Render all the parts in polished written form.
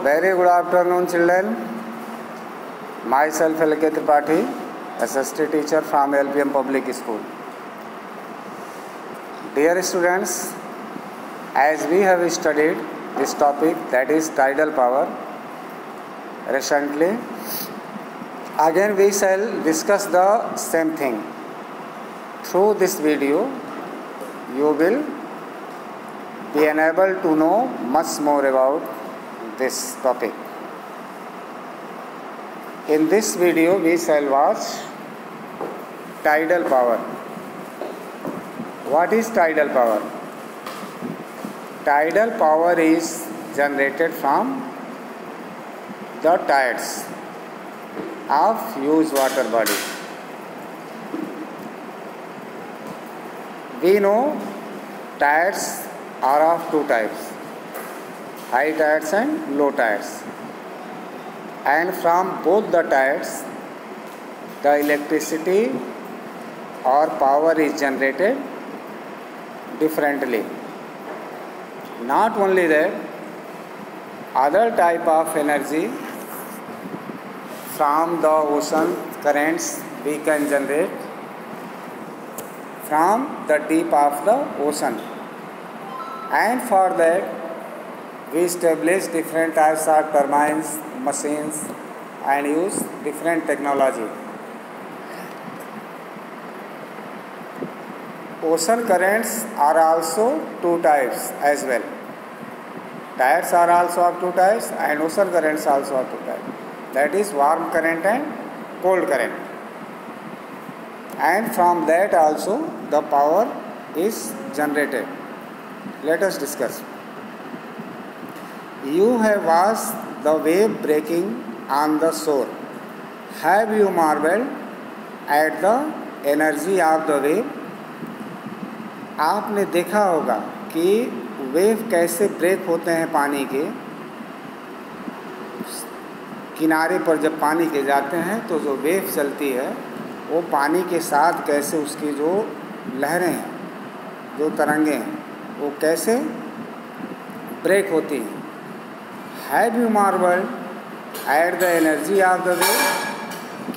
Very good afternoon, children. Myself L.K. Tripathi, SST teacher from LPM Public School. Dear students, as we have studied this topic, that is tidal power, recently, again we shall discuss the same thing. Through this video, you will be enabled to know much more about this topic. In this video, we shall watch tidal power. What is tidal power? Tidal power is generated from the tides of huge water bodies. We know tides are of two types, high tides and low tides. And from both the tides, the electricity or power is generated differently. Not only that, other type of energy from the ocean currents we can generate from the deep of the ocean. And for that, we establish different types of turbines, machines, and use different technology. Ocean currents are also two types as well. Tides are also of two types and ocean currents also of two types. That is warm current and cold current. And from that also the power is generated. Let us discuss. You have watched the wave breaking on the shore. Have you marveled at the energy of the wave? आपने देखा होगा कि wave कैसे break होते हैं पानी के किनारे पर। जब पानी के जाते हैं तो जो वेव चलती है वो पानी के साथ कैसे उसकी जो लहरें हैं, जो तरंगें हैं, वो कैसे ब्रेक होती हैं। Have you marvelled at the energy of the wave?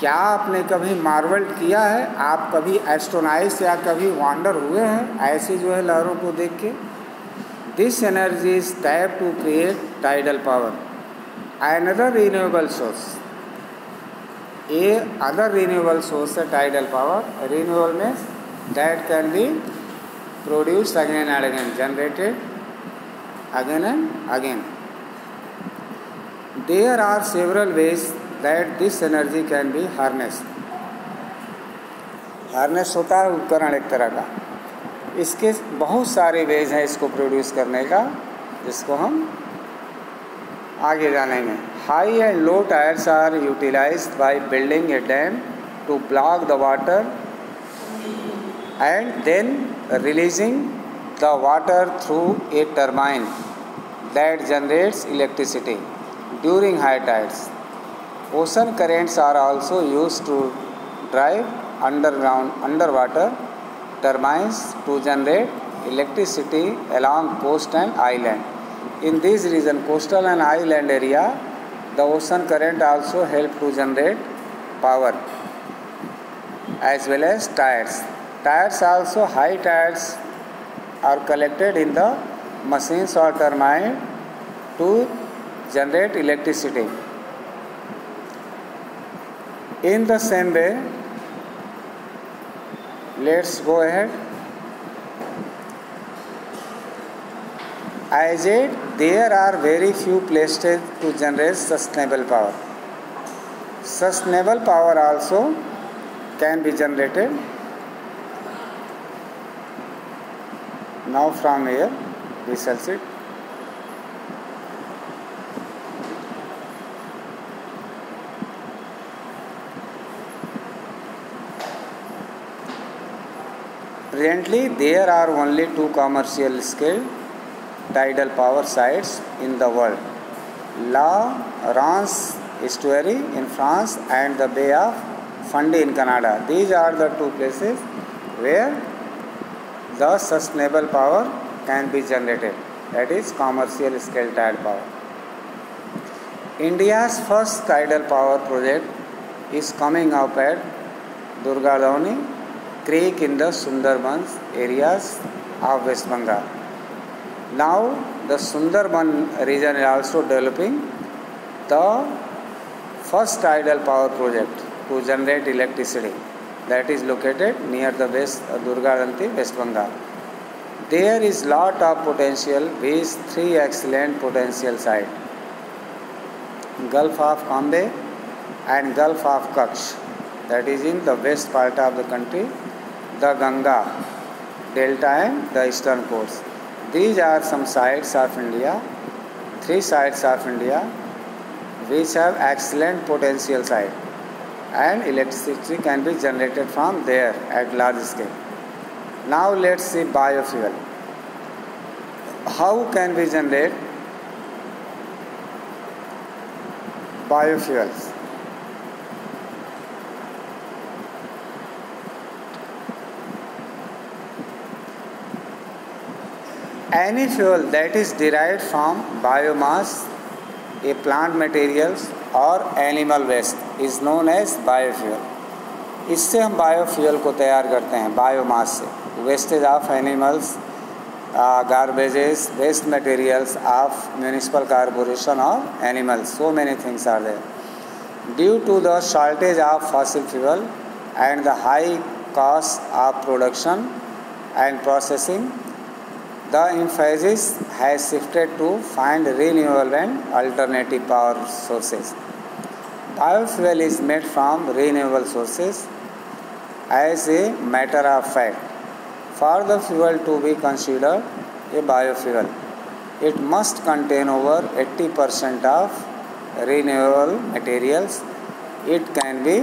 क्या आपने कभी मार्वल किया है? आप कभी एस्ट्रोनाइज या कभी वांडर हुए हैं ऐसी जो है लहरों को देख के? This energy is tap to create tidal power, another renewable source. ये अदर रिन्यूएबल सोर्स है tidal power. Renewable means that can be produced again and again, generated again and again. There are several ways that this energy can be harnessed. Harness होता है उपकरण एक तरह का। इसके बहुत सारे वेज हैं इसको प्रोड्यूस करने का, जिसको हम आगे जानेंगे। High and low tides are utilised by building a dam to block the water and then releasing the water through a turbine that generates electricity during high tides. Ocean currents are also used to drive underwater turbines to generate electricity along coast and island. In this region, coastal and island area, the ocean current also help to generate power as well as tides. Tides also, high tides are collected in the machines or turbine to generate electricity. In the same way, let's go ahead. As yet, there are very few places to generate sustainable power. Sustainable power also can be generated. Now from here we shall sit. Presently there are only two commercial scale tidal power sites in the world. La Rance Estuary in France and the Bay of Fundy in Canada. These are the two places where the sustainable power can be generated, that is commercial scale tidal power. India's first tidal power project is coming up at Durgadoni Creek in the Sundarbans areas of West Bengal. Now the Sundarban region is also developing the first tidal power project to generate electricity that is located near the Durgadanti, West Bengal. There is lot of potential with three excellent potential sites: Gulf of Cambay and Gulf of Kutch, that is in the west part of the country, the Ganga Delta and the eastern coast. These are some sites of India, three sites of India which have excellent potential site, and electricity can be generated from there at large scale. Now let's see biofuel. How can we generate biofuels? Any fuel that is derived from biomass, a plant materials or animal waste is known as biofuel. इससे हम biofuel को तैयार करते हैं biomass से, wastage of animals, garbages, waste materials of municipal corporation और animals. So many things are there. Due to the shortage of fossil fuel and the high cost of production and processing, the emphasis has shifted to find renewable and alternative power sources. Biofuel is made from renewable sources. As a matter of fact, for the fuel to be considered a biofuel, it must contain over 80% of renewable materials. It can be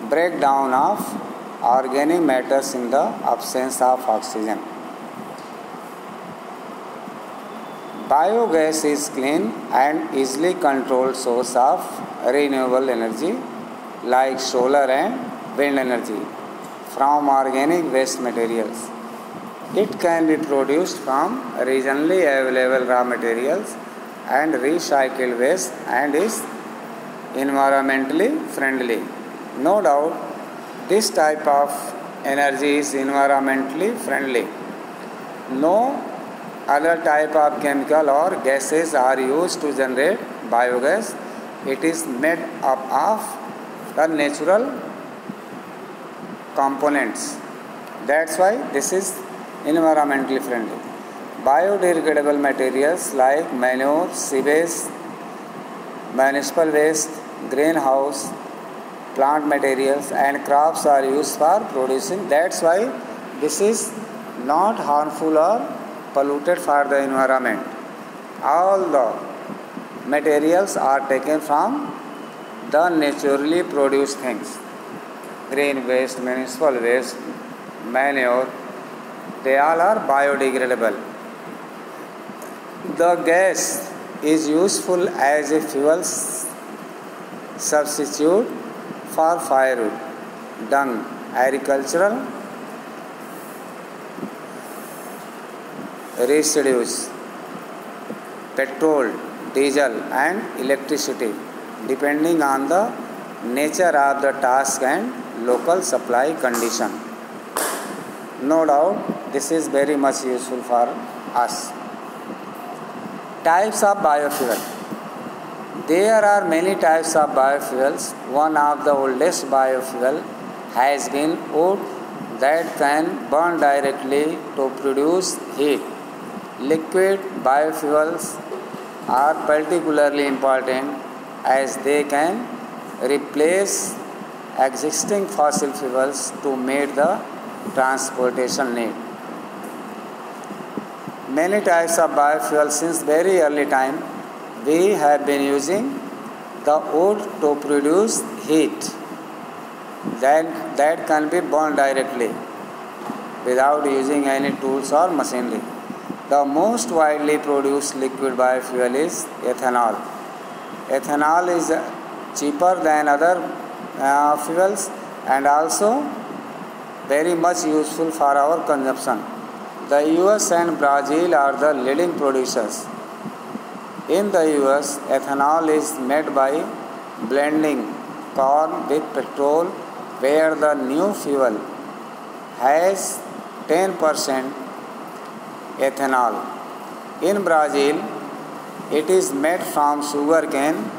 breakdown of organic matters in the absence of oxygen. Biogas is clean and easily controlled source of renewable energy like solar and wind energy from organic waste materials. It can be produced from regionally available raw materials and recycled waste and is environmentally friendly. No doubt, this type of energy is environmentally friendly. No other type of chemical or gases are used to generate biogas. It is made up of the natural components. That's why this is environmentally friendly. Biodegradable materials like manure, sewage, municipal waste, greenhouse, plant materials and crops are used for producing. That's why this is not harmful or polluted for the environment. All the materials are taken from the naturally produced things. Green waste, municipal waste, manure, they all are biodegradable. The gas is useful as a fuel substitute for firewood, dung, agricultural residues, petrol, diesel and electricity depending on the nature of the task and local supply condition. No doubt this is very much useful for us. Types of biofuel. There are many types of biofuels. One of the oldest biofuel has been wood that can burn directly to produce heat. Liquid biofuels are particularly important as they can replace existing fossil fuels to meet the transportation need. Many types of biofuels since very early time. We have been using the wood to produce heat that can be burned directly without using any tools or machinery. The most widely produced liquid biofuel is ethanol. Ethanol is cheaper than other fuels and also very much useful for our consumption. The US and Brazil are the leading producers. In the US, ethanol is made by blending corn with petrol, where the new fuel has 10% ethanol. In Brazil, it is made from sugarcane,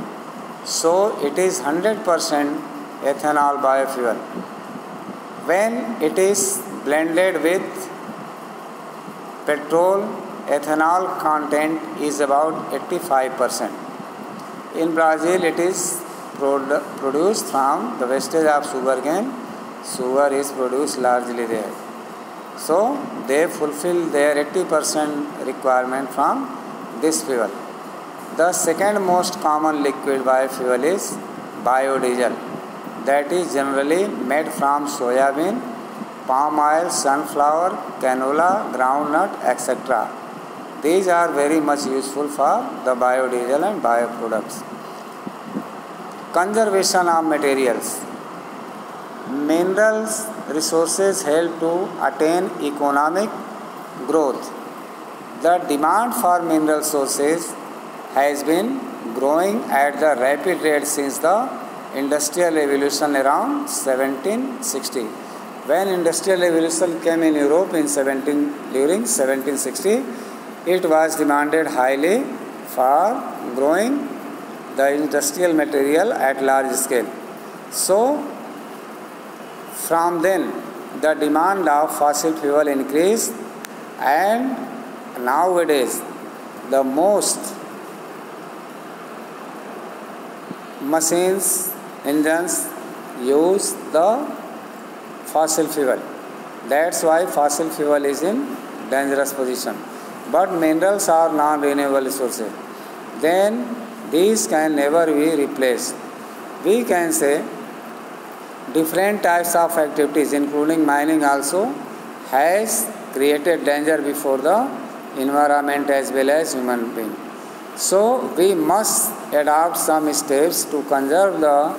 so it is 100% ethanol biofuel. When it is blended with petrol, ethanol content is about 85%. In Brazil, it is produced from the wastage of sugarcane. Sugar is produced largely there. So, they fulfill their 80% requirement from this fuel. The second most common liquid biofuel is biodiesel, that is generally made from soybean, palm oil, sunflower, canola, groundnut, etc. These are very much useful for the biodiesel and bioproducts. Conservation of materials. Minerals resources help to attain economic growth. The demand for mineral sources has been growing at the rapid rate since the industrial revolution around 1760. When industrial revolution came in Europe during 1760, it was demanded highly for growing the industrial material at large scale. So, from then, the demand of fossil fuel increased, and nowadays, the most machines, engines use the fossil fuel. That's why fossil fuel is in dangerous position. But minerals are non-renewable resources. Then these can never be replaced. We can say different types of activities, including mining also, has created danger before the environment as well as human being. So we must adopt some steps to conserve the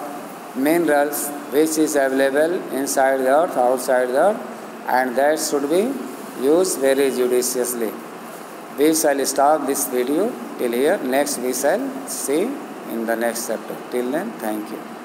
minerals which is available inside the earth, outside the earth, and that should be used very judiciously. We shall stop this video till here. Next we shall see in the next chapter. Till then, thank you.